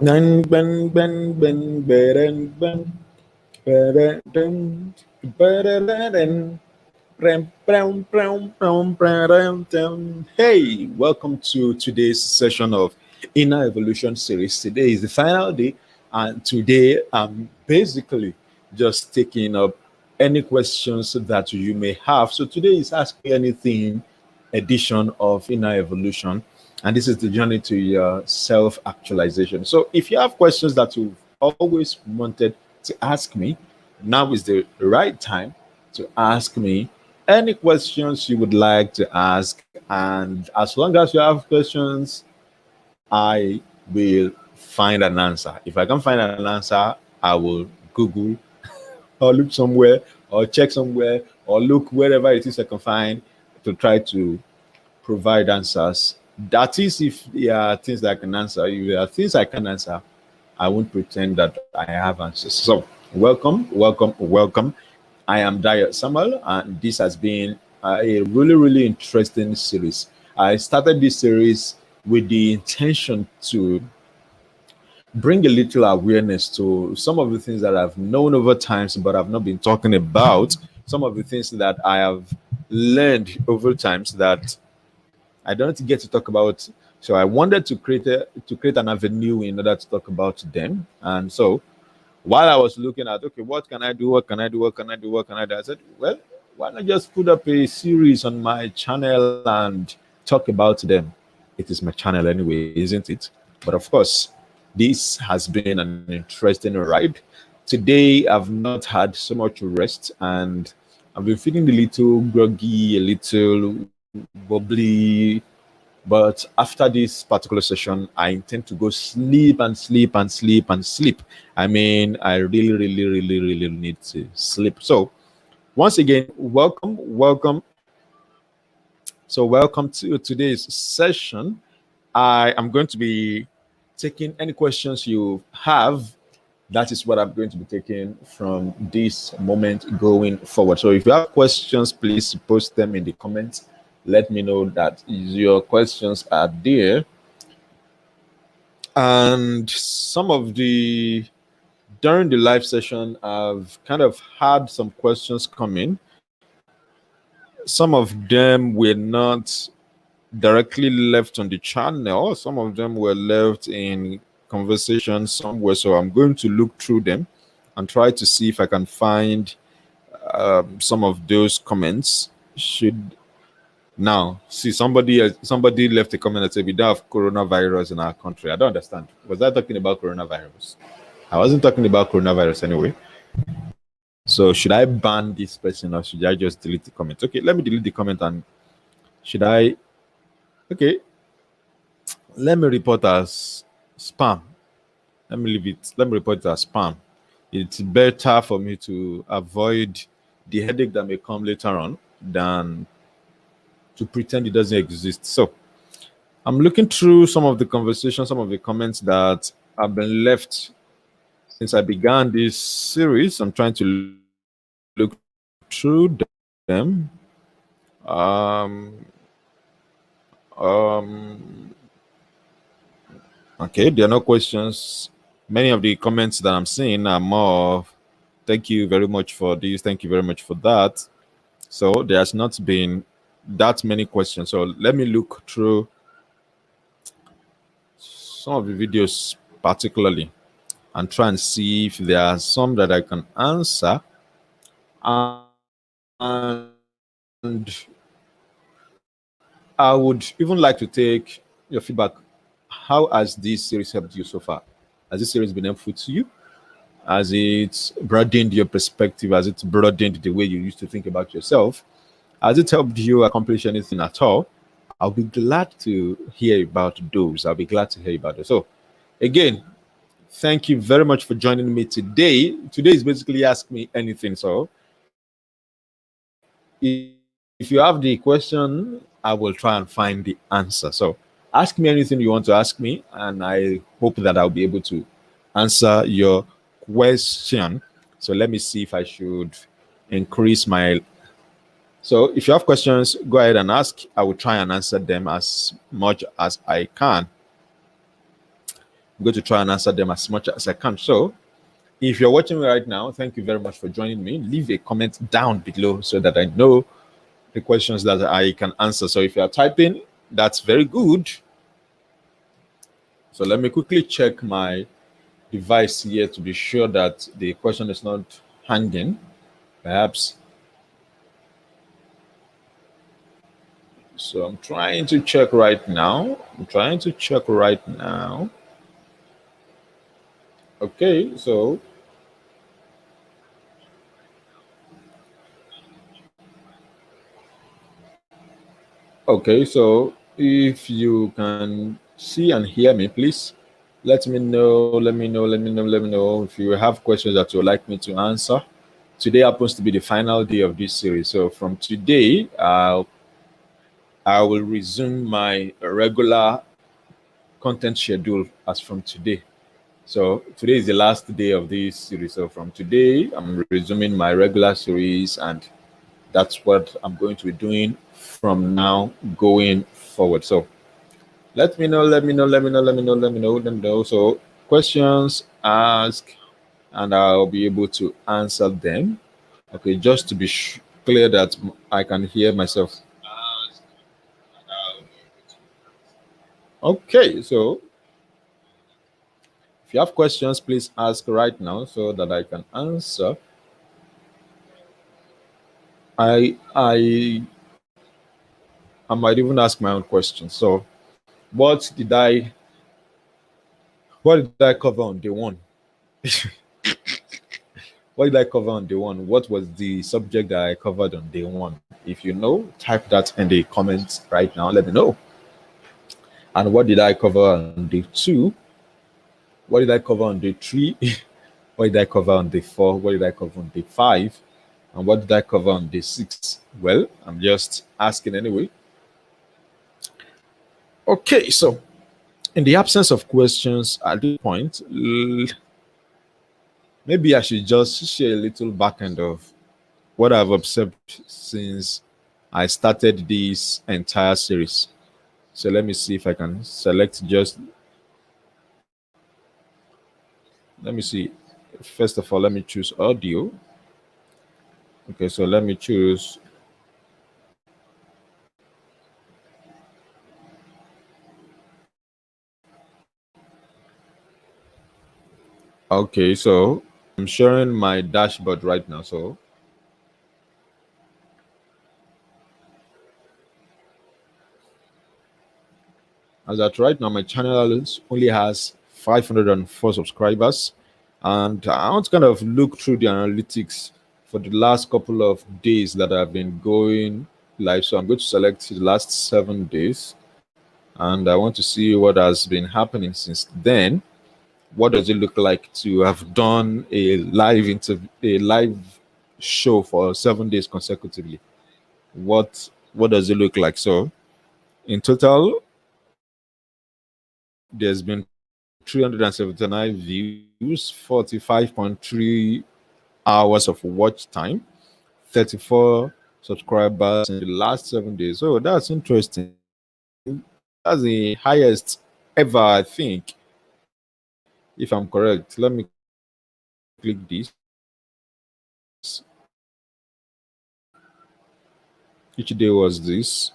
Bang, bang, bang, bang, bang, bang, bang, bang, bang, hey, welcome to today's session of Inner Evolution series. Today is the final day, and today I'm basically just taking up any questions that you may have. So today is Ask Me Anything edition of Inner Evolution, and this is the journey to your self actualization. So if you have questions that you've always wanted to ask me, now is the right time to ask me any questions you would like to ask. And as long as you have questions, I will find an answer. If I can find an answer, I will Google or look somewhere or check somewhere or look wherever it is I can find to try to provide answers. That is, if there are things that I can answer. If there are things I can answer, I won't pretend that I have answers. So, welcome, welcome, welcome. I am Daya Samuel, and this has been a really, really interesting series. I started this series with the intention to bring a little awareness to some of the things that I've known over times, but I've not been talking about. Some of the things that I have learned over times that I don't get to talk about. So I wanted to create an avenue in order to talk about them. And so while I was looking at, okay, what can I do? What can I do? What can I do? What can I do? I said, well, why not just put up a series on my channel and talk about them? It is my channel anyway, isn't it? But of course, this has been an interesting ride. Today, I've not had so much rest, and I've been feeling a little groggy, a little wobbly, but after this particular session, I intend to go sleep and sleep and sleep and sleep. I mean, I really, really, really, really need to sleep. So, once again, welcome, welcome. So, welcome to today's session. I am going to be taking any questions you have. That is what I'm going to be taking from this moment going forward. So if you have questions, please post them in the comments. Let me know that your questions are there. And some of the during the live session, I've kind of had some questions coming. Some of them were not directly left on the channel. Some of them were left in conversations somewhere. So I'm going to look through them and try to see if I can find some of those comments. Should now see somebody left a comment that said we don't have coronavirus in our country. I don't understand. Was I talking about coronavirus? I wasn't talking about coronavirus anyway. So should I ban this person or should I just delete the comment? Okay, let me delete the comment and should I? Okay, let me report as spam. Let me leave it. Let me report it as spam. It's better for me to avoid the headache that may come later on than to pretend it doesn't exist. So I'm looking through some of the conversations, some of the comments that have been left since I began this series. I'm trying to look through them. Um, okay, there are no questions. Many of the comments that I'm seeing are more of thank you very much for this, thank you very much for that. So there's not been that many questions. So let me look through some of the videos particularly and try and see if there are some that I can answer. And I would even like to take your feedback. How has this series helped you so far? Has this series been helpful to you? Has it broadened your perspective? Has it broadened the way you used to think about yourself? Has it helped you accomplish anything at all? I'll be glad to hear about those. I'll be glad to hear about those. So, again, thank you very much for joining me today. Today is basically Ask Me Anything. So, if you have the question, I will try and find the answer. So, ask me anything you want to ask me, and I hope that I'll be able to answer your question. So, let me see if I should increase my. So, if you have questions, go ahead and ask. I will try and answer them as much as I can. I'm going to try and answer them as much as I can. So if you're watching me right now, thank you very much for joining me. Leave a comment down below so that I know the questions that I can answer. So if you are typing, that's very good. So let me quickly check my device here to be sure that the question is not hanging. Perhaps. So I'm trying to check right now. Okay, so if you can see and hear me, please let me know. Let me know if you have questions that you would like me to answer. Today happens to be the final day of this series. So from today, I will resume my regular content schedule as from today. So today is the last day of this series. So from today, I'm resuming my regular series, and that's what I'm going to be doing from now going forward. So let me know. So questions, ask, and I'll be able to answer them. Okay, just to be clear that I can hear myself. Okay, so if you have questions, please ask right now so that I can answer. I I might even ask my own questions. So what did I cover on day one? What did I cover on day one? What was the subject that I covered on day one? If you know, type that in the comments right now. Let me know. And what did I cover on day two? What did I cover on day three? What did I cover on day four? What did I cover on day five? And what did I cover on day six? Well, I'm just asking anyway. Okay, so in the absence of questions at this point, maybe I should just share a little back end of what I've observed since I started this entire series. So let me see if I can select just, let me see. First of all, let me choose audio. Okay, so let me choose. Okay, so I'm sharing my dashboard right now. So as at right now, my channel only has 504 subscribers. And I want to kind of look through the analytics for the last couple of days that I've been going live. So I'm going to select the last 7 days, and I want to see what has been happening since then. What does it look like to have done a live interview, a live show for 7 days consecutively? What does it look like? So in total, there's been 379 views, 45.3 hours of watch time, 34 subscribers in the last 7 days. So that's interesting. That's the highest ever, I think, if I'm correct. Let me click this. Which day was this?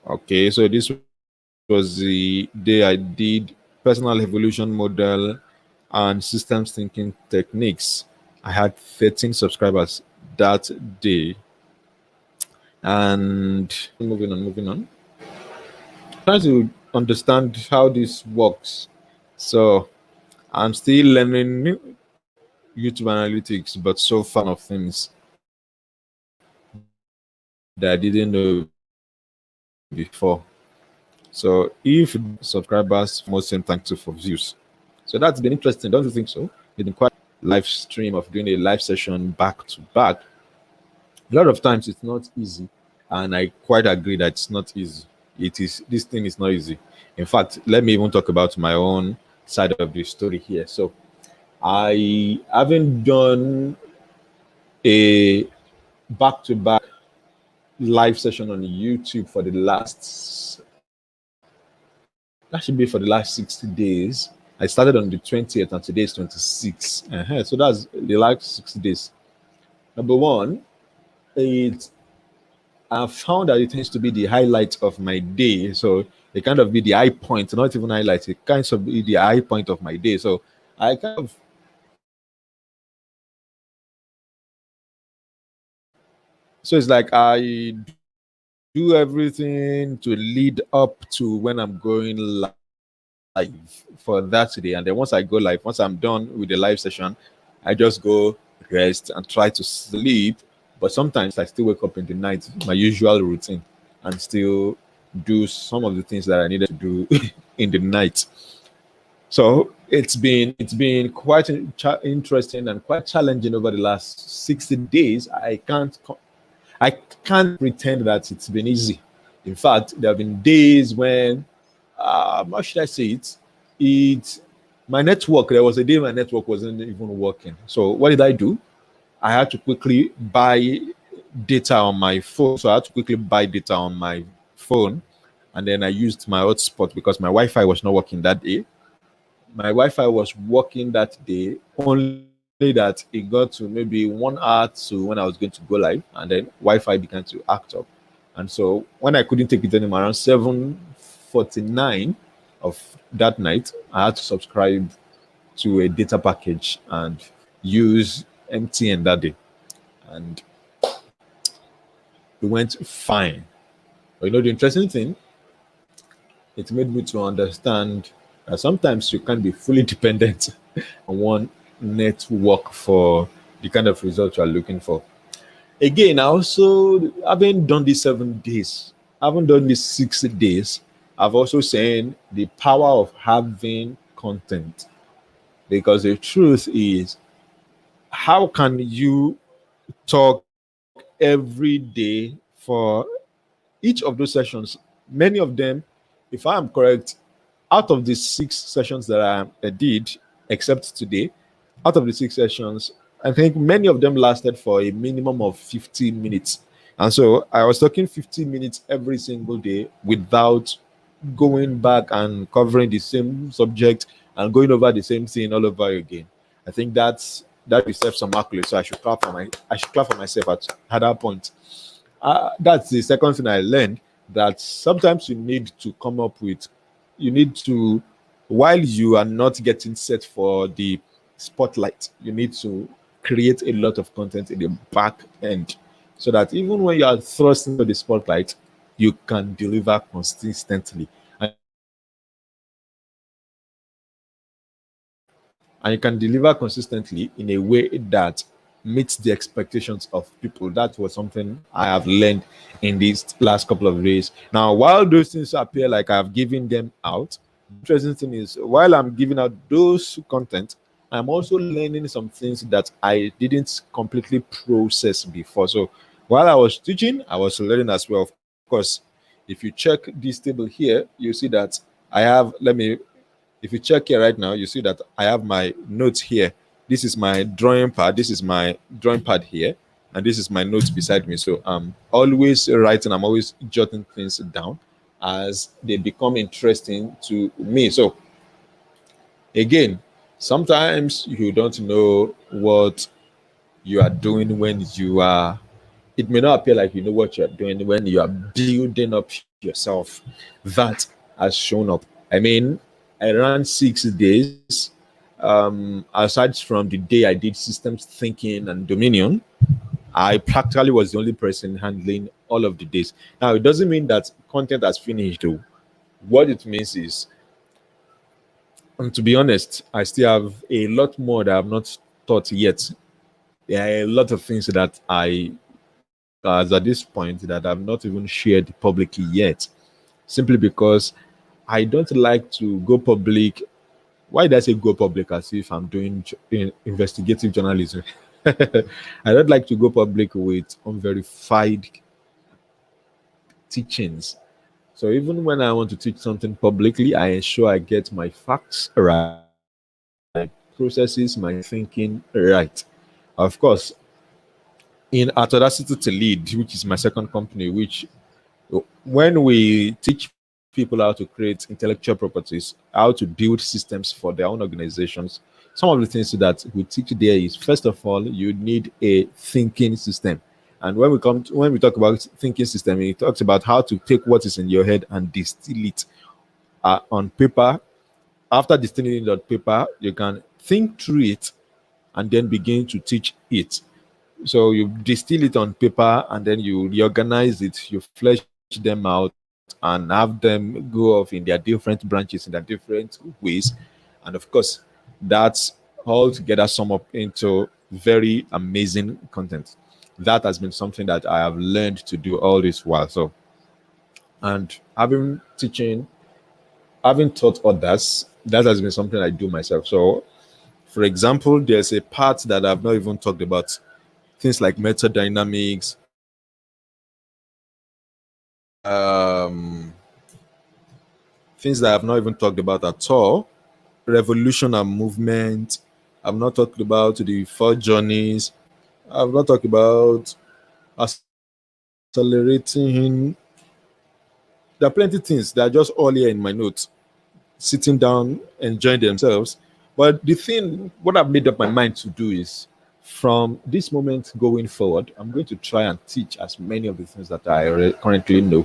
Okay, so this was the day I did personal evolution model and systems thinking techniques. I had 13 subscribers that day. And moving on. Trying to understand how this works. So I'm still learning YouTube analytics, but so far of things that I didn't know before. So if subscribers, most same thank you for views. So that's been interesting, don't you think so? It's been quite live stream of doing a live session back to back. A lot of times it's not easy, and I quite agree that it's not easy. It is, this thing is not easy. In fact, let me even talk about my own side of the story here. So I haven't done a back to back live session on YouTube for the last that should be for the last 60 days. I started on the 20th and today is 26. So that's the last 60 days. Number one, it I found that it tends to be the highlight of my day. So it kind of be the high point, not even highlight, it kind of be the high point of my day. So I kind of so it's like I do everything to lead up to when I'm going live for that today. And then once I go live, once I'm done with the live session, I just go rest and try to sleep. But sometimes I still wake up in the night, my usual routine, and still do some of the things that I needed to do in the night. So it's been quite interesting and quite challenging over the last 60 days. I can't pretend that it's been easy. In fact, there have been days when how should I say it? It My network. There was a day my network wasn't even working. So what did I do? I had to quickly buy data on my phone. So I had to quickly buy data on my phone, and then I used my hotspot because my Wi-Fi was not working that day. My Wi-Fi was working that day, only that it got to maybe 1 hour to when I was going to go live, and then Wi-Fi began to act up. And so when I couldn't take it anymore, around 7:49 of that night, I had to subscribe to a data package and use MTN that day. And it went fine. But the interesting thing, it made me to understand that sometimes you can't be fully dependent on one network for the kind of result you are looking for. Again, I also haven't done these 7 days. I haven't done these 6 days. I've also seen the power of having content, because the truth is, how can you talk every day for each of those sessions? Many of them, if I am correct, out of the 6 sessions that I did, except today, out of the 6 sessions, I think many of them lasted for a minimum of 15 minutes. And so I was talking 15 minutes every single day without going back and covering the same subject and going over the same thing all over again. I think that deserves some accolades. So I should clap for myself at that point. That's the second thing I learned, that sometimes you need to, while you are not getting set for the spotlight, you need to create a lot of content in the back end, so that even when you are thrust into the spotlight, you can deliver consistently. And you can deliver consistently in a way that meets the expectations of people. That was something I have learned in these last couple of days. Now, while those things appear like I've given them out, the interesting thing is, while I'm giving out those content, I'm also learning some things that I didn't completely process before. So while I was teaching, I was learning as well. Of course, if you check this table here, you see that I have, let me if you check here right now, you see that I have my notes here. This is my drawing pad. This is my drawing pad here. And this is my notes beside me. So I'm always writing, I'm always jotting things down as they become interesting to me. So again, sometimes you don't know what you are doing when you are, it may not appear like you know what you're doing when you are building up yourself. That has shown up. I mean, I ran 6 days. Aside from the day I did systems thinking and dominion, I practically was the only person handling all of the days. Now, it doesn't mean that content has finished, though. What it means is, to be honest, I still have a lot more that I've not taught yet. There are a lot of things that as at this point, that I've not even shared publicly yet, simply because I don't like to go public. Why did I say go public as if I'm doing investigative journalism? I don't like to go public with unverified teachings. So even when I want to teach something publicly, I ensure I get my facts right, processes, my thinking right. Of course, in Audacity to Lead, which is my second company, which when we teach people how to create intellectual properties, how to build systems for their own organizations. Some of the things that we teach there is, first of all, you need a thinking system. And when we talk about thinking system, it talks about how to take what is in your head and distill it on paper. After distilling it on paper, you can think through it and then begin to teach it. So you distill it on paper and then you reorganize it, you flesh them out and have them go off in their different branches, in their different ways. And of course, that's all together sum up into very amazing content. That has been something that I have learned to do all this while. So, and having taught others, that has been something I do myself. So, for example, there's a part that I've not even talked about, things like meta dynamics, things that I've not even talked about at all, revolution and movement. I've not talked about the four journeys. I've not talked about accelerating. There are plenty of things that are just all here in my notes, sitting down, enjoying themselves. But the thing, what I've made up my mind to do is, from this moment going forward, I'm going to try and teach as many of the things that I currently know.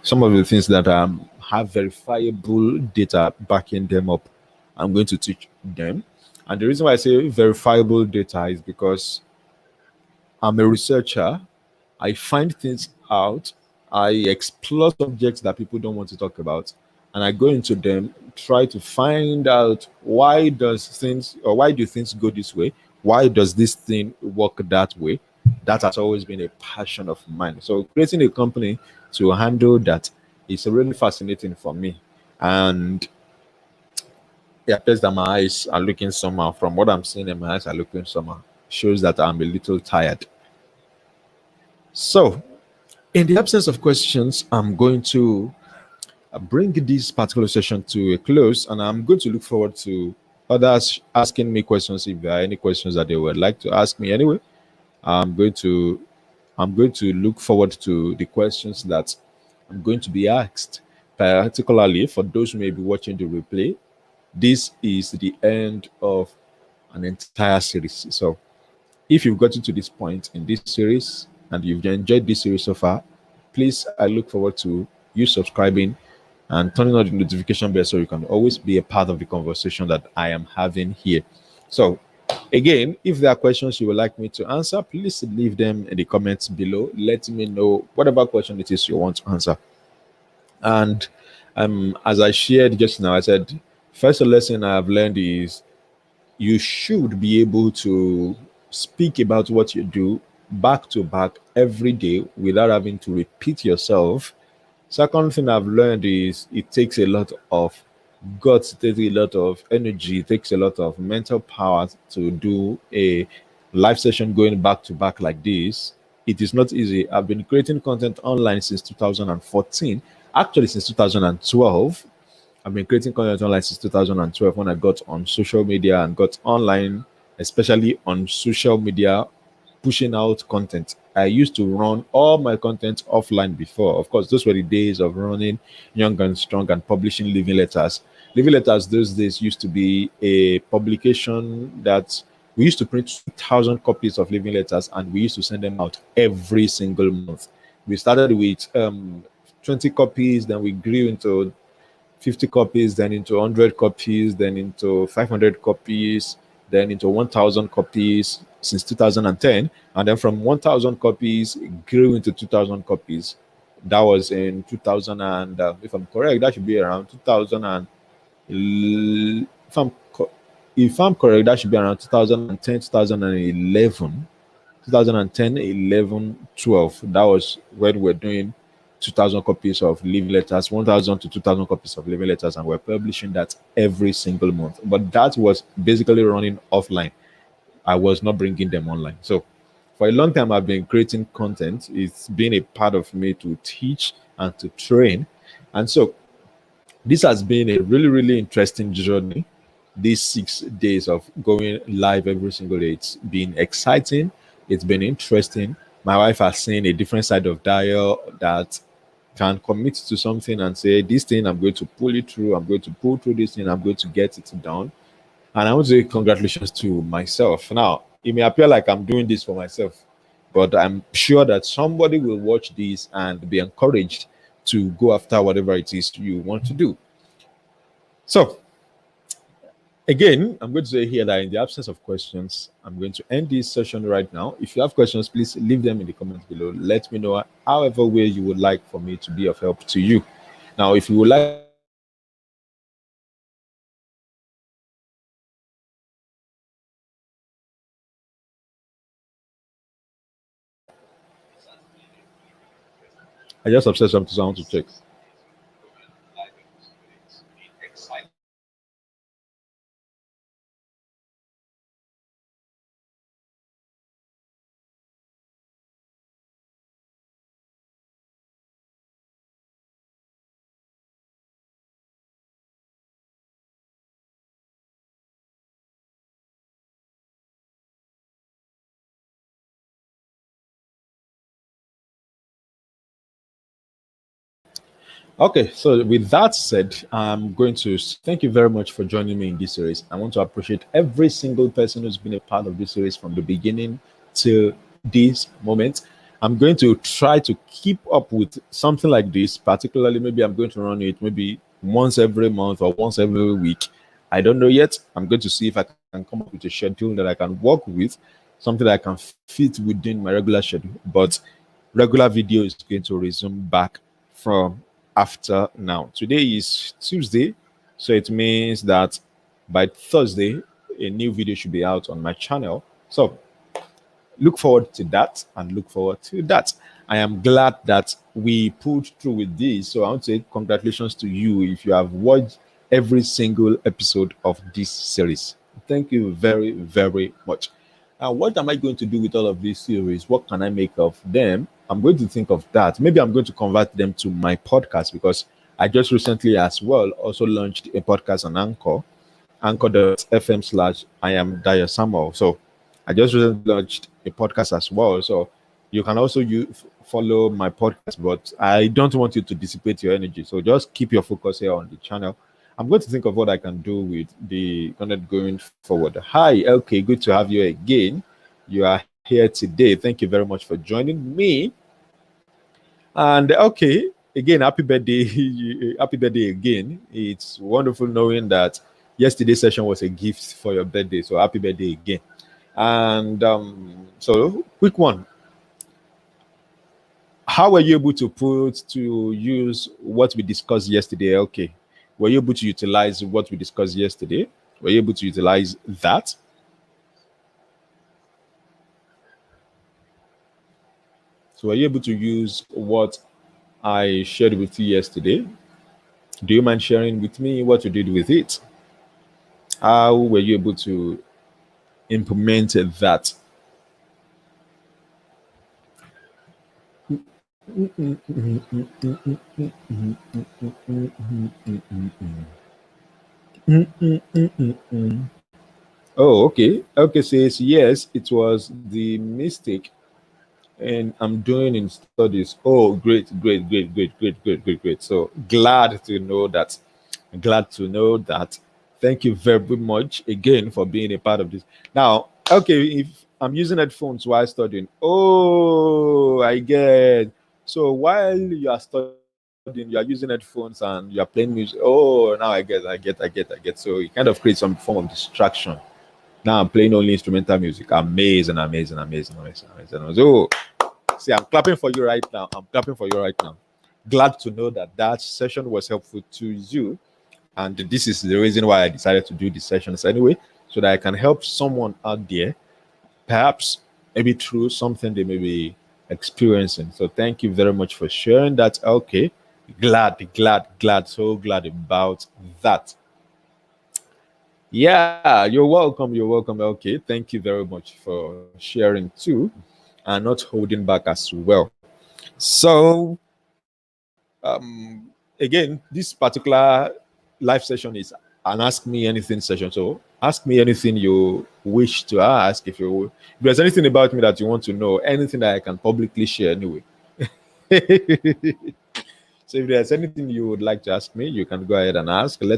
Some of the things that have verifiable data backing them up, I'm going to teach them. And the reason why I say verifiable data is because I'm a researcher. I find things out. I explore subjects that people don't want to talk about, and I go into them, try to find out why do things go this way? Why does this thing work that way? That has always been a passion of mine. So creating a company to handle that is really fascinating for me. And it appears that my eyes are looking somehow. From what I'm seeing, my eyes are looking somehow. Shows that I'm a little tired. So, in the absence of questions, I'm going to bring this particular session to a close, and I'm going to look forward to others asking me questions if there are any questions that they would like to ask me. Anyway, I'm going to I'm going to look forward to the questions that I'm going to be asked, particularly for those who may be watching the replay. This is the end of an entire series. So if you've gotten to this point in this series and you've enjoyed this series so far, please, I look forward to you subscribing and turning on the notification bell so you can always be a part of the conversation that I am having here. So, again, if there are questions you would like me to answer, please leave them in the comments below. Let me know whatever question it is you want to answer. And as I shared just now, I said, first lesson I have learned is you should be able to speak about what you do back to back every day without having to repeat yourself. Second thing I've learned is it takes a lot of guts, it takes a lot of energy, it takes a lot of mental power to do a live session going back to back like this. It is not easy. I've been creating content online since 2014, actually since 2012. I've been creating content online since 2012 when I got on social media and got online, especially on social media, pushing out content. I used to run all my content offline before. Of course, those were the days of running Young and Strong and publishing living letters. Living letters those days used to be a publication that we used to print 2,000 copies of living letters and we used to send them out every single month. We started with 20 copies, then we grew into 50 copies, then into 100 copies, then into 500 copies, then into 1,000 copies since 2010. And then from 1,000 copies, it grew into 2,000 copies. That was in 2000, and if I'm correct, that should be around 2000. And if I'm correct, that should be around 2010, 2011. 2010, 11, 12. That was when we're doing 2,000 copies of living letters, 1,000 to 2,000 copies of living letters, and we're publishing that every single month. But that was basically running offline. I was not bringing them online. So for a long time, I've been creating content. It's been a part of me to teach and to train. And so this has been a really, really interesting journey. These 6 days of going live every single day, it's been exciting. It's been interesting. My wife has seen a different side of Dial that can commit to something and say, this thing, I'm going to pull it through, I'm going to pull through this thing, I'm going to get it done. And I want to say congratulations to myself. Now, it may appear like I'm doing this for myself, but I'm sure that somebody will watch this and be encouraged to go after whatever it is you want to do. So, again, I'm going to say here that in the absence of questions, I'm going to end this session right now. If you have questions, please leave them in the comments below. Let me know however way you would like for me to be of help to you. Now, if you would like to join me in this series, you can also do that by clicking on the link in the description. I just upset something, so I want to check. Okay, so with that said, I'm going to thank you very much for joining me in this series. I want to appreciate every single person who's been a part of this series from the beginning till this moment. I'm going to try to keep up with something like this, particularly maybe I'm going to run it maybe once every month or once every week. I don't know yet. I'm going to see if I can come up with a schedule that I can work with, something that I can fit within my regular schedule. But regular video is going to resume back from after now. Today is Tuesday, so it means that by Thursday, a new video should be out on my channel. So look forward to that and look forward to that. I am glad that we pulled through with this. So I want to say congratulations to you if you have watched every single episode of this series. Thank you very, very much. Now, what am I going to do with all of these series? What can I make of them? I'm going to think of that. Maybe I'm going to convert them to my podcast because I just recently as well also launched a podcast on Anchor, anchor.fm slash I am Daya Samuel. So I just recently launched a podcast as well. So you can also follow my podcast, but I don't want you to dissipate your energy. So just keep your focus here on the channel. I'm going to think of what I can do with the content going forward. Hi, okay, good to have you again. You are here today. Thank you very much for joining me. And okay, again, happy birthday. Happy birthday again. It's wonderful knowing that yesterday's session was a gift for your birthday. So happy birthday again. And so quick one. How were you able to use what we discussed yesterday? Okay. Were you able to utilize what we discussed yesterday? Were you able to utilize that? So were you able to use what I shared with you yesterday? Do you mind sharing with me what you did with it? How were you able to implement that? Oh, okay. Okay, says yes, it was the mistake and I'm doing in studies. Oh, great, great, great, great, great, great, great, great. So glad to know that. Glad to know that. Thank you very much again for being a part of this. Now, okay, if I'm using headphones while studying, oh, I get. So while you are studying, you are using headphones and you are playing music. Oh, now I get. So it kind of creates some form of distraction. Now I'm playing only instrumental music. Amazing, amazing, amazing, amazing, amazing. So, see, I'm clapping for you right now. I'm clapping for you right now. Glad to know that that session was helpful to you. And this is the reason why I decided to do these sessions anyway, so that I can help someone out there, perhaps maybe through something they may be experiencing. So thank you very much for sharing that. Okay. Glad, so glad about that. Yeah, you're welcome. You're welcome. Okay, thank you very much for sharing too and not holding back as well. So, again, this particular live session is an ask me anything session. So, ask me anything you wish to ask. If there's anything about me that you want to know, anything that I can publicly share anyway. So if there's anything you would like to ask me, you can go ahead and ask. That.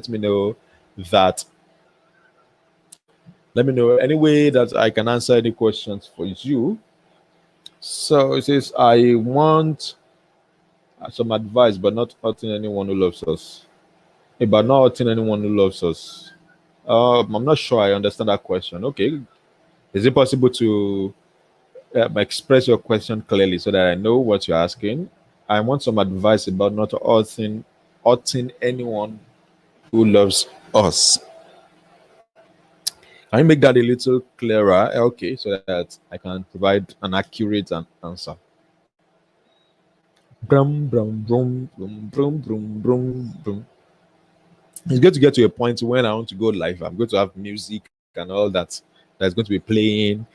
Let me know any way that I can answer any questions for you. So it says, I want some advice, but not hurting anyone who loves us. But not hurting anyone who loves us. I'm not sure I understand that question. Okay. Is it possible to express your question clearly so that I know what you're asking? I want some advice about not hurting anyone who loves us. Can you make that a little clearer? Okay, so that I can provide an accurate answer. Brum, brum, brum, brum, brum, brum, brum, brum. It's going to get to a point when I want to go live. I'm going to have music and all that that's going to be playing.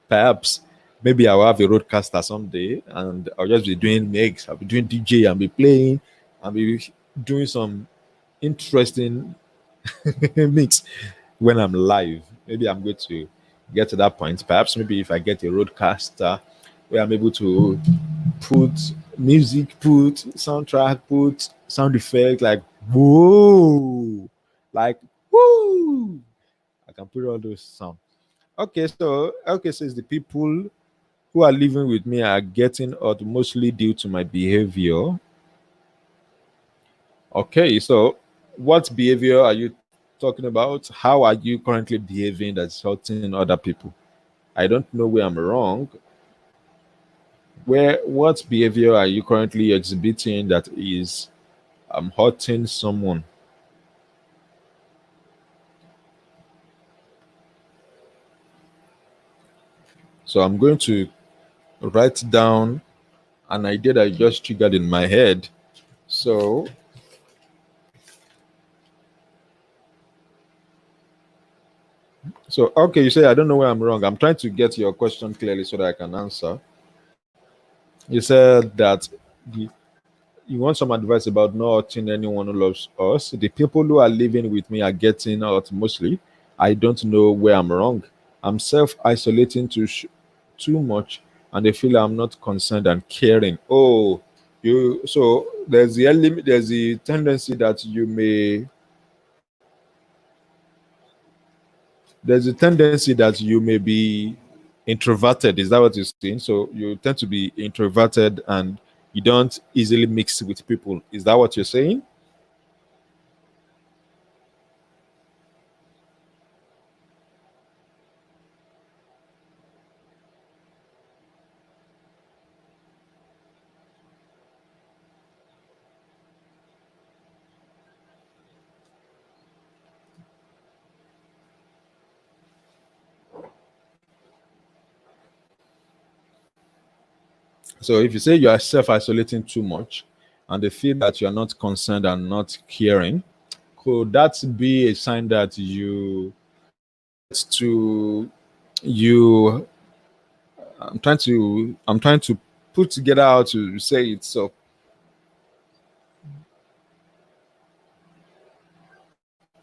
Perhaps maybe I'll have a roadcaster someday and I'll just be doing mix, I'll be doing DJ and be playing and be doing some interesting mix when I'm live. Maybe I'm going to get to that point. Perhaps maybe if I get a roadcaster where I'm able to put music, put soundtrack, put sound effect like whoa, like woo. I can put all those sounds. Okay, says the people who are living with me are getting hurt mostly due to my behavior. Okay, so what behavior are you talking about? How are you currently behaving that's hurting other people? I don't know where I'm wrong. What behavior are you currently exhibiting that is hurting someone? So I'm going to write down an idea that just triggered in my head. So okay, you say I don't know where I'm wrong. I'm trying to get your question clearly so that I can answer. You said that the, you want some advice about not hurting anyone who loves us. The people who are living with me are getting hurt mostly. I don't know where I'm wrong. I'm self-isolating too much, and they feel I'm not concerned and caring. Oh, you. So there's the tendency that you may there's a tendency that you may be introverted. Is that what you're saying? So you tend to be introverted and you don't easily mix with people. Is that what you're saying? So if you say you are self-isolating too much and they feel that you are not concerned and not caring, could that be a sign that to you I'm trying to put together how to say it. So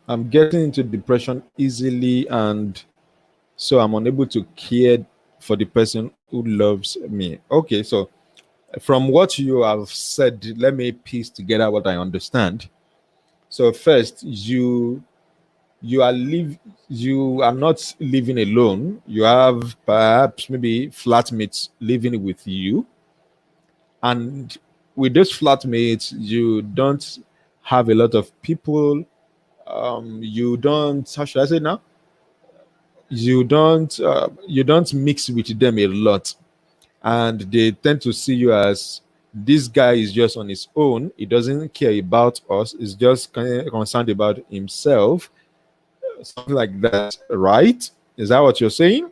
I'm getting into depression easily, and so I'm unable to care for the person who loves me. Okay, so from what you have said, let me piece together what I understand. So first, you are live you are not living alone. You have perhaps maybe flatmates living with you, and with those flatmates, you don't have a lot of people. You don't. How should I say now? You don't mix with them a lot, and they tend to see you as this guy is just on his own. He doesn't care about us. He's just kind of concerned about himself, something like that, right? Is that what you're saying?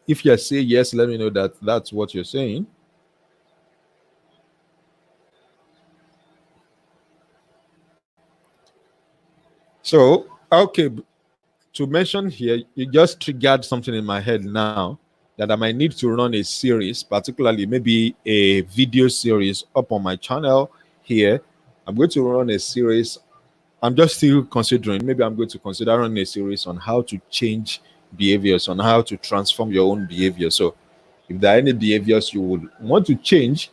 If you say yes, let me know that that's what you're saying. So, okay, to mention here, you just triggered something in my head now that I might need to run a series, particularly maybe a video series up on my channel here. I'm going to run a series. I'm just still considering, maybe I'm going to consider running a series on how to change behaviors, on how to transform your own behavior. So, if there are any behaviors you would want to change,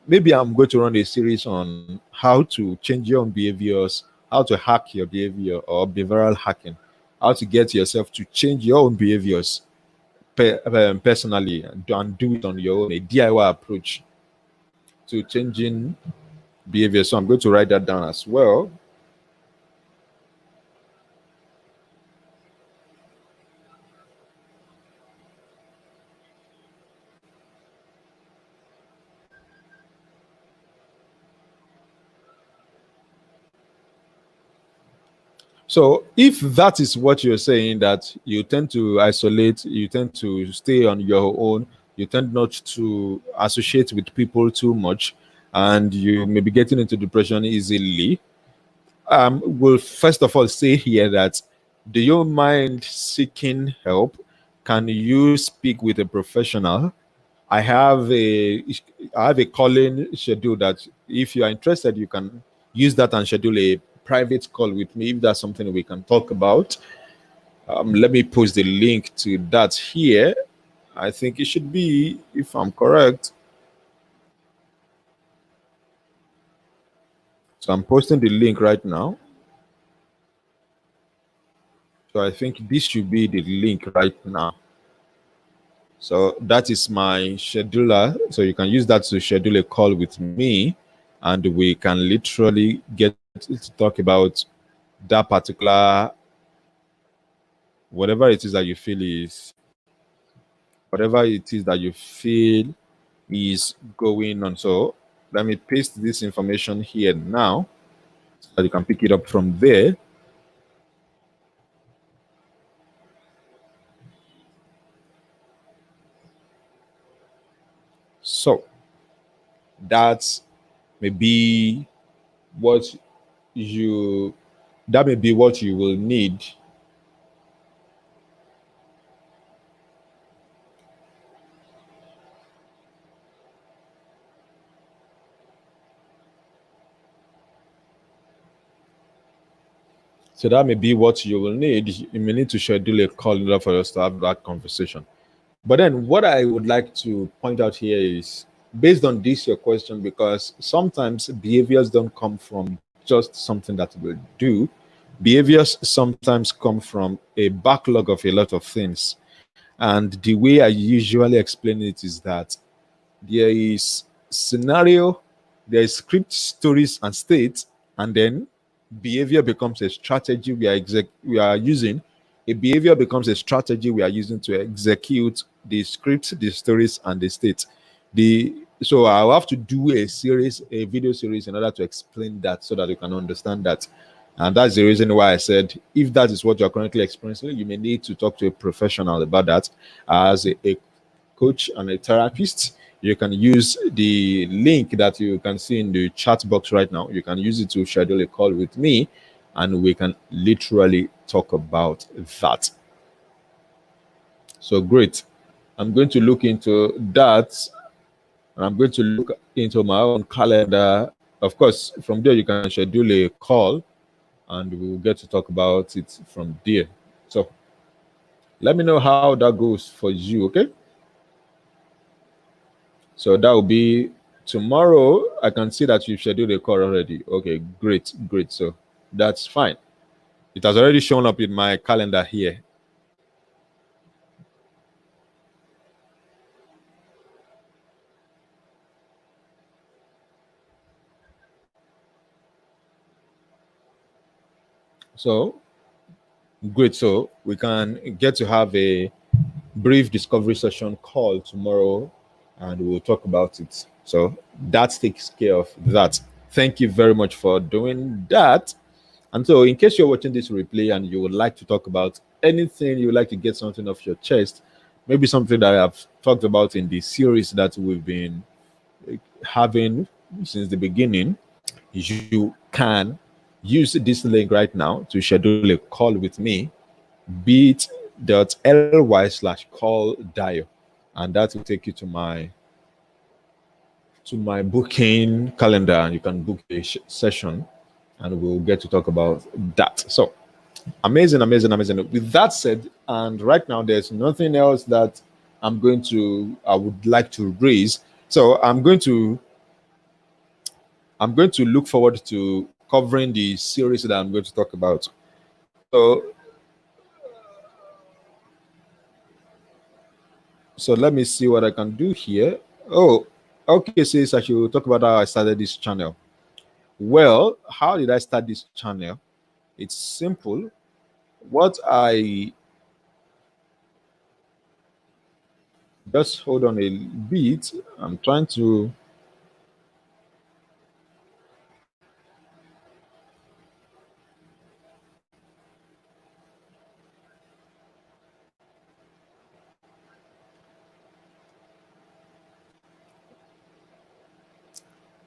maybe I'm going to run a series on how to change your own behaviors, how to hack your behavior or behavioral hacking, how to get yourself to change your own behaviors personally and do it on your own, a DIY approach to changing behavior. So I'm going to write that down as well. So if that is what you're saying, that you tend to isolate, you tend to stay on your own, you tend not to associate with people too much, and you may be getting into depression easily, will first of all say here that, do you mind seeking help? Can you speak with a professional? I have a I have a calling schedule that if you are interested, you can use that and schedule a private call with me if that's something we can talk about. Let me post the link to that here. I think it should be, if I'm correct. So I'm posting the link right now. So I think this should be the link right now. So that is my scheduler. So you can use that to schedule a call with me, and we can literally get to talk about that particular, whatever it is that you feel is, whatever it is that you feel is going on. So let me paste this information here now so that you can pick it up from there. So that's maybe what you that may be what you will need. So that may be what you will need. You may need to schedule a call in order for us to have that conversation. But then what I would like to point out here is, based on this your question, because sometimes behaviors don't come from just something that we'll do. Behaviors sometimes come from a backlog of a lot of things. And the way I usually explain it is that there is scenario, there is script, stories, and states, and then behavior becomes a strategy we are using. A behavior becomes a strategy we are using to execute the scripts, the stories, and the state. So I'll have to do a video series in order to explain that so that you can understand that. And that's the reason why I said, if that is what you're currently experiencing, you may need to talk to a professional about that. As a coach and a therapist, you can use the link that you can see in the chat box right now. You can use it to schedule a call with me, and we can literally talk about that. So great. I'm going to look into that, and I'm going to look into my own calendar. Of course, from there you can schedule a call, and we'll get to talk about it from there. So let me know how that goes for you, okay? So that will be tomorrow. I can see that you've scheduled a call already. Okay, great, great. So that's fine. It has already shown up in my calendar here. So great. So we can get to have a brief discovery session call tomorrow, and we'll talk about it. So that takes care of that. Thank you very much for doing that. And so, in case you're watching this replay and you would like to talk about anything, you would like to get something off your chest, maybe something that I've talked about in the series that we've been having since the beginning, you can use this link right now to schedule a call with me, bit.ly/call dio, and that will take you to my booking calendar. You can book a session, and we'll get to talk about that. So amazing, amazing, amazing. With that said, and right now there's nothing else that I would like to raise. So I'm going to I'm going to look forward to covering the series that I'm going to talk about. So let me see what I can do here. Oh, okay, says I should talk about how I started this channel. Well, how did I start this channel? It's simple. What I just hold on a bit. I'm trying to.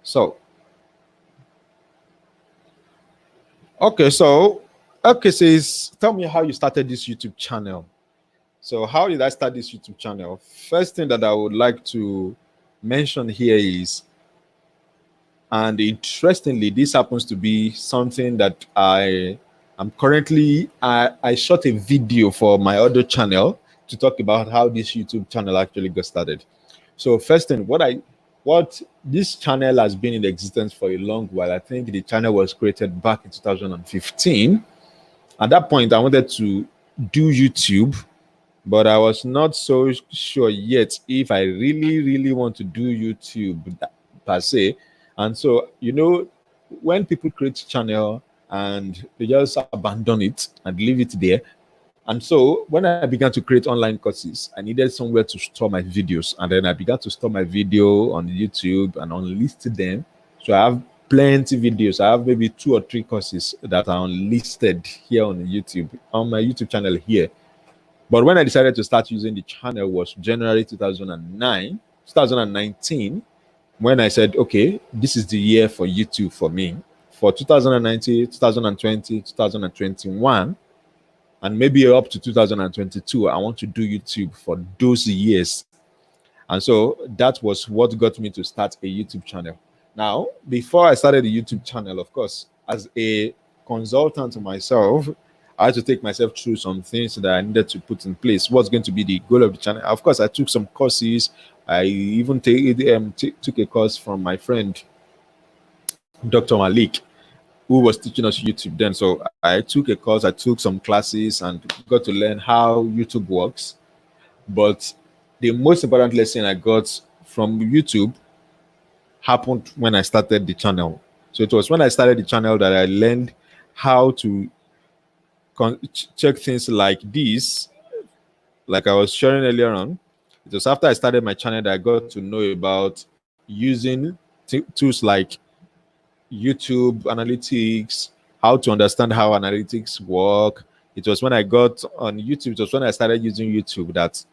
So, okay, so, okay, says, tell me how you started this YouTube channel. So, how did I start this YouTube channel? First thing that I would like to mention here is, and interestingly, this happens to be something that am currently, I shot a video for my other channel to talk about how this YouTube channel actually got started. So first thing, what this channel has been in existence for a long while. I think the channel was created back in 2015. At that point, I wanted to do YouTube, but I was not so sure yet if I really want to do YouTube per se. And so, when people create channel and they just abandon it and leave it there. And so when I began to create online courses, I needed somewhere to store my videos. And then I began to store my video on YouTube and unlist them. So I have plenty videos. I have maybe 2 or 3 courses that are unlisted here on YouTube, on my YouTube channel here. But when I decided to start using the channel was January 2019, when I said, okay, this is the year for YouTube for me. For 2019, 2020, 2021, and maybe up to 2022, I want to do YouTube for those years. And so that was what got me to start a YouTube channel. Now, before I started the YouTube channel, of course, as a consultant to myself, I had to take myself through some things that I needed to put in place. What's going to be the goal of the channel? Of course, I took some courses. I even took a course from my friend, Dr. Malik, who was teaching us YouTube then. So I took a course, I took some classes and got to learn how YouTube works. But the most important lesson I got from YouTube happened when I started the channel. So it was when I started the channel that I learned how to check things like this, like I was sharing earlier on. It was after I started my channel that I got to know about using tools like YouTube analytics, how to understand how analytics work. It was when I got on YouTube, it was when I started using YouTube that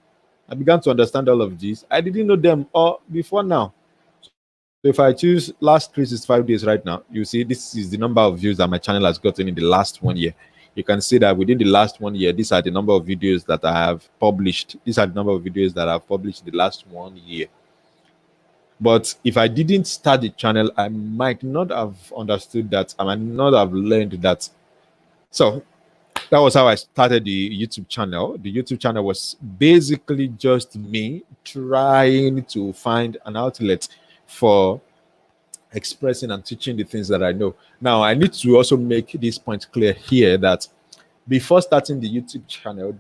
I began to understand all of this. I didn't know them all before now. So if I choose last 365 days right now, you see this is the number of views that my channel has gotten in the last 1 year. You can see that within the last 1 year, these are the number of videos that I have published. These are the number of videos that I've published in the last 1 year. But if I didn't start the channel, I might not have understood that. I might not have learned that. So that was how I started the YouTube channel. The YouTube channel was basically just me trying to find an outlet for expressing and teaching the things that I know. Now, I need to also make this point clear here that before starting the YouTube channel,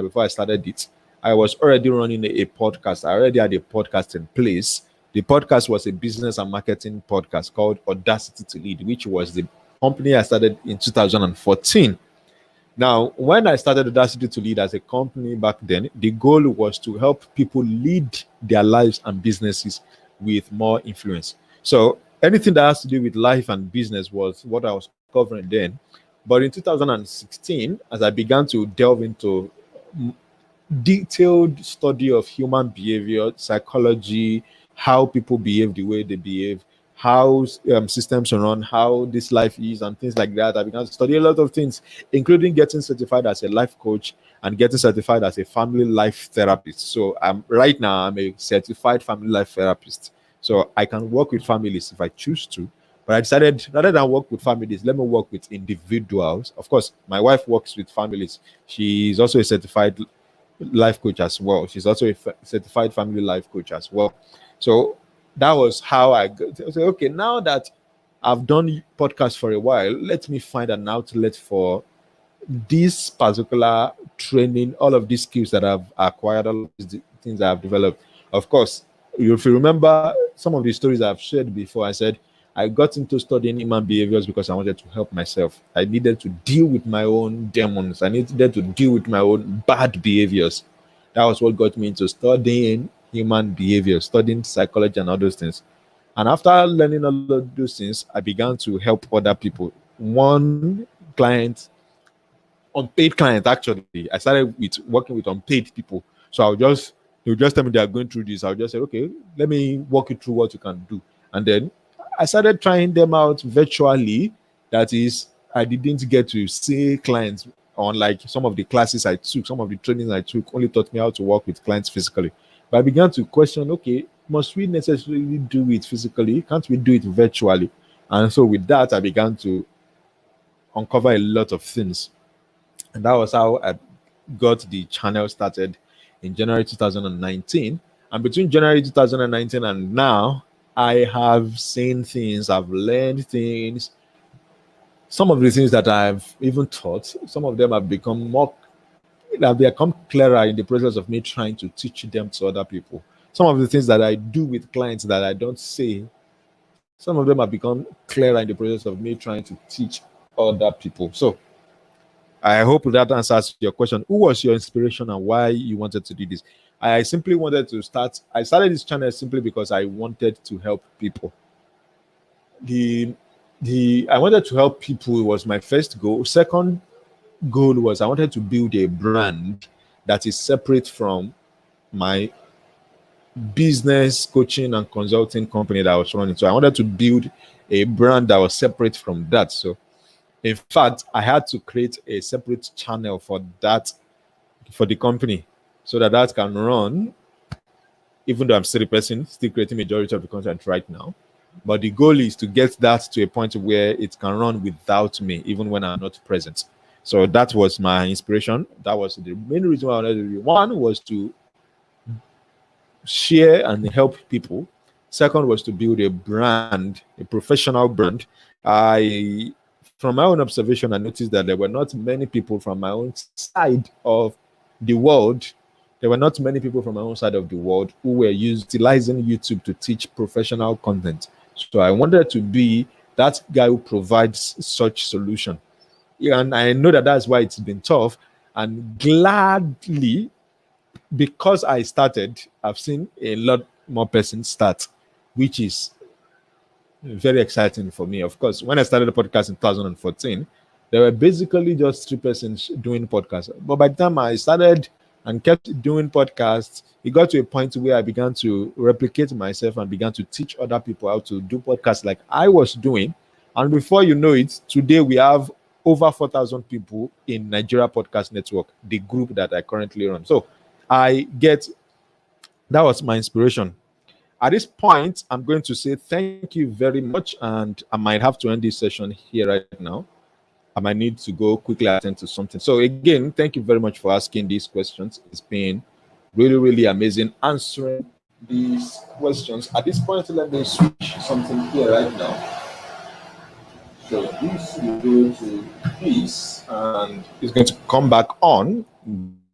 before I started it, I was already running a podcast. I already had a podcast in place. The podcast was a business and marketing podcast called Audacity to Lead, which was the company I started in 2014. Now, when I started Audacity to Lead as a company back then, the goal was to help people lead their lives and businesses with more influence. So anything that has to do with life and business was what I was covering then. But in 2016, as I began to delve into detailed study of human behavior, psychology, how people behave the way they behave, how systems run, how this life is, and things like that. I began to study a lot of things, including getting certified as a life coach and getting certified as a family life therapist. So right now I'm a certified family life therapist. So I can work with families if I choose to. But I decided rather than work with families, let me work with individuals. Of course, my wife works with families. She's also a certified life coach as well. She's also a certified family life coach as well. So that was how I said, okay, now that I've done podcasts for a while. Let me find an outlet for this particular training, all of these skills that I've acquired, all of these things that I've developed. Of course, if you remember some of the stories I've shared before, I said I got into studying human behaviors because I wanted to help myself. I needed to deal with my own demons. I needed to deal with my own bad behaviors. That was what got me into studying human behavior, studying psychology and all those things. And after learning all of those things, I began to help other people. One client, unpaid client, actually, I started with working with unpaid people. So they'll just tell me they're going through this. I'll just say, okay, let me walk you through what you can do. And then I started trying them out virtually. That is, I didn't get to see clients on like some of the classes I took, some of the trainings I took only taught me how to work with clients physically. But I began to question, okay, must we necessarily do it physically? Can't we do it virtually? And so with that, I began to uncover a lot of things. And that was how I got the channel started in January 2019. And between January 2019 and now, I have seen things, I've learned things. Some of the things that I've even taught, some of them have become clearer in the process of me trying to teach them to other people. Some of the things that I do with clients that I don't say, some of them have become clearer in the process of me trying to teach other people. So I hope that answers your question. Who was your inspiration and why you wanted to do this? I simply wanted to start. I started this channel simply because I wanted to help people. The I wanted to help people was my first goal. Second goal was I wanted to build a brand that is separate from my business coaching and consulting company that I was running. So I wanted to build a brand that was separate from that. So in fact, I had to create a separate channel for that, for the company, so that that can run, even though I'm still a person, still creating majority of the content right now. But the goal is to get that to a point where it can run without me, even when I'm not present. So that was my inspiration. That was the main reason why I wanted to do it. One was to share and help people. Second was to build a brand, a professional brand. From my own observation, I noticed that there were not many people from my own side of the world. There were not many people from my own side of the world who were utilizing YouTube to teach professional content. So I wanted to be that guy who provides such solution. Yeah, and I know that that's why it's been tough. And gladly, because I started, I've seen a lot more persons start, which is very exciting for me. Of course, when I started the podcast in 2014, there were basically just three persons doing podcasts. But by the time I started and kept doing podcasts, it got to a point where I began to replicate myself and began to teach other people how to do podcasts like I was doing. And before you know it, today we have over 4,000 people in Nigeria Podcast Network, the group that I currently run. So I get that was my inspiration. At this point, I'm going to say thank you very much, and I might have to end this session here right now. I might need to go quickly attend to something. So again, thank you very much for asking these questions. It's been really, really amazing answering these questions. At this point, let me switch something here right now. So this will go to this, and it's going to come back on.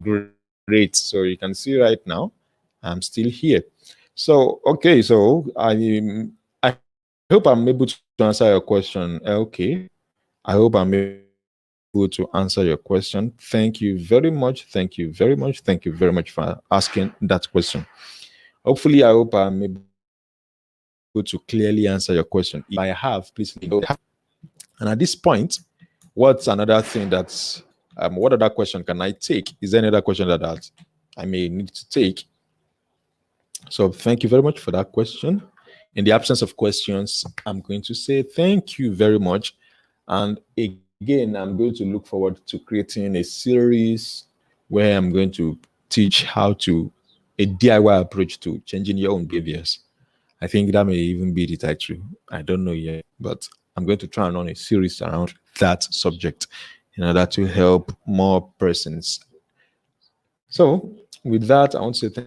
Great. So you can see right now, I'm still here. So okay, so I hope I'm able to answer your question, LK. I hope I'm able to answer your question. Thank you very much. Thank you very much. Thank you very much for asking that question. Hopefully, I hope I'm able to clearly answer your question. If I have, please let me know if I have. And at this point, what's another thing what other question can I take? Is there any other question I may need to take? So thank you very much for that question. In the absence of questions, I'm going to say thank you very much. And again, I'm going to look forward to creating a series where I'm going to teach how to a DIY approach to changing your own behaviors. I think that may even be the title. I don't know yet, but I'm going to try and run a series around that subject in order to help more persons. So, with that, I want to say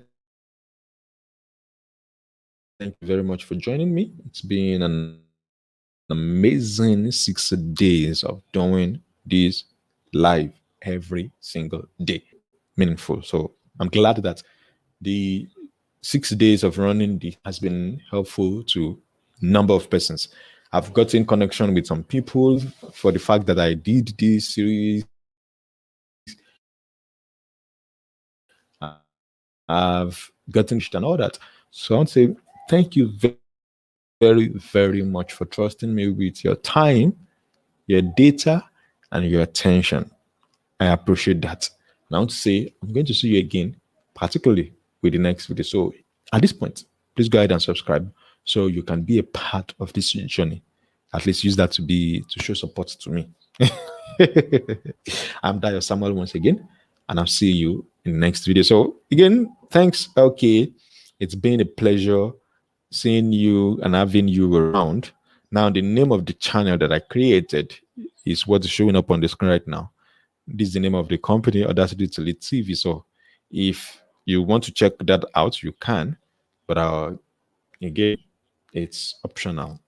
thank you very much for joining me. It's been an amazing session. I hope you enjoyed it. amazing 6 days of doing this live every single day. Meaningful. So I'm glad that the 6 days of running the has been helpful to number of persons. I've gotten connection with some people for the fact that I did this series. I've gotten and all that. So I want to say thank you very, very much for trusting me with your time, your data, and your attention. I appreciate that. And I want to say I'm going to see you again, particularly with the next video. So at this point, please go ahead and subscribe so you can be a part of this journey. At least use that to show support to me. I'm Dio Samuel once again, and I'll see you in the next video. So again, thanks. Okay, it's been a pleasure seeing you and having you around. Now, the name of the channel that I created is what's showing up on the screen right now. This is the name of the company, Audacity Delete TV. So if you want to check that out, you can. But again, it's optional.